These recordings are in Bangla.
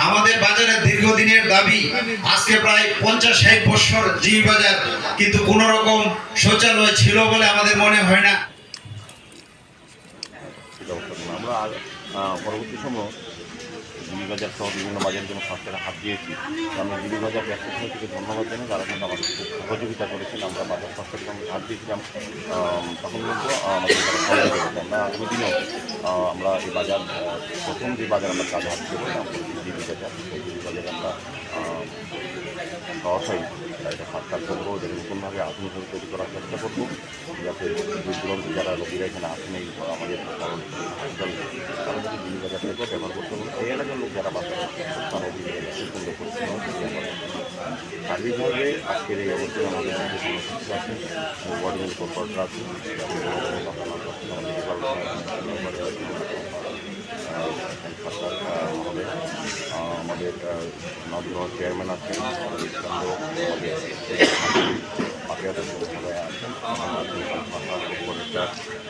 আমাদের বাজারের দীর্ঘদিনের দাবি, আজকে প্রায় 50-60 বছর জিবি বাজার, কিন্তু কোন রকম শৌচালয় ছিল বলে আমাদের মনে হয় না। আমরা পরবর্তী সময় জিবি বাজার সহ বিভিন্ন বাজারের জন্য সরকারের হাত দিয়েছি। আমরা জিবি বাজার ব্যবসা সমিতিকে ধন্যবাদ জানাই, তারা কিন্তু আমাদের খুব সহযোগিতা করেছেন। আমরা বাজার সরকারকে আমরা হাত দিয়েছিলাম, তখন কিন্তু আমাদের তারা সহযোগিতা করেছে। আমরা আগামী দিনেও আমরা এই বাজার প্রথম যে বাজার আমরা কাজ হাত দিয়েছিলাম জিবি বাজার, সেই জিবি বাজারে আমরা সহসাই এটা সাক্ষাৎ করবো, যেটা নতুনভাবে আধুনিকভাবে তৈরি করার চেষ্টা করবো, যাতে দূর দূরান্ত যারা রোগীরা এখানে আসেন এই আমাদের হসপিটাল, তারা যদি জিবি বাজার থেকে ব্যবহার করতে পারে। এই এলাকার লোক যারা বাজারে তারা জিবি বাজার সুন্দর করছে। সার্বিকভাবে আজকের এই অবস্থায় আমাদের মধ্যে সমস্যা আছেন, বর্ডারের কর্পোরেটর আছেন, আমাদের নবগ্রহ চেয়ারম্যান আছেন, আমাদের সবাই আছেন, কর্পোরেটর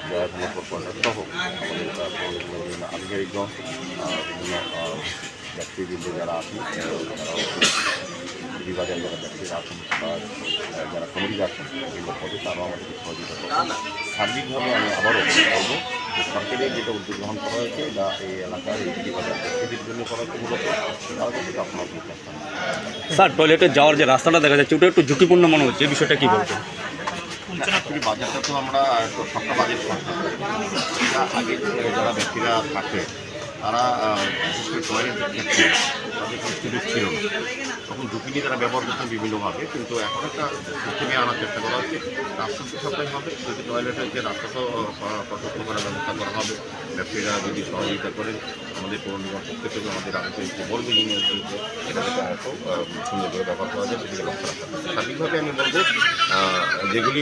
জয়াধনা কর্পোরেটর সহ আমাদের বিভিন্ন আধিকারিকগণ, বিভিন্ন ব্যক্তিবৃন্দ যারা আছেন, জিবি বাজার যারা ব্যক্তিরা আছেন বা যারা কমিটি আছেন বিভিন্ন পদে, তারাও আমাদেরকে সহযোগিতা করবেন। সার্বিকভাবে আমি আবারও বলবো যে সরকারের যেটা উদ্যোগ গ্রহণ করা হয়েছে বা এই এলাকার এই জিবি বাজার ব্যক্তিদের জন্য করা হচ্ছে, মূলত তারা কিন্তু আপনার চেষ্টা। স্যার, টয়লেটে যাওয়ার যে রাস্তাটা দেখা যাচ্ছে ওটা একটু ঝুঁকিপূর্ণ মনে হচ্ছে, এই বিষয়টা কী বলছেন? অ্যাকচুয়ালি বাজারটা তো আমরা সবটা বাজেট করতাম, আগে যারা ব্যক্তিরা থাকে তারা বিশেষ করে টয়লেটের ক্ষেত্রে তাদের সুযোগ ছিল না, তখন ঝুঁকি নিয়ে তারা ব্যবহার করতেন বিভিন্নভাবে। কিন্তু এখন একটা সিস্টেমে আনার চেষ্টা করা হচ্ছে, রাস্তা তো সবটাই হবে, যদি টয়লেটের যে রাস্তা তো প্রশস্ত করার ব্যবস্থা করা হবে। ব্যবসায়ীরা যদি সহযোগিতা করেন, আমাদের পৌর নিগম পক্ষ থেকে আমাদের আগে যে বর্গ ইউনিয়ন রয়েছে এটাকে অত সুন্দর করে ব্যবহার করা যায়, সেদিকে লক্ষ্য রাখা হবে। সার্বিকভাবে আমি বলবো যেগুলি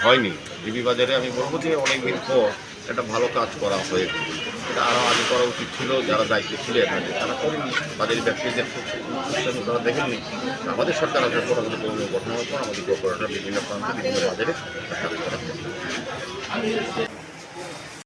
হয়নি জিবি বাজারে, আমি বলবো যে অনেক দিন পর একটা ভালো কাজ করা হয়েছে। এটা আরও আগে করা উচিত ছিল, যারা দায়িত্বে ছিলেন তারা করেননি, বাজারে ব্যবসায়ীদের তারা দেখেননি। আমাদের সরকার আসার পর আমাদের গঠনের পর আমাদের কর্পোরেটর বিভিন্ন প্রান্তে বিভিন্ন বাজারে কাজ করা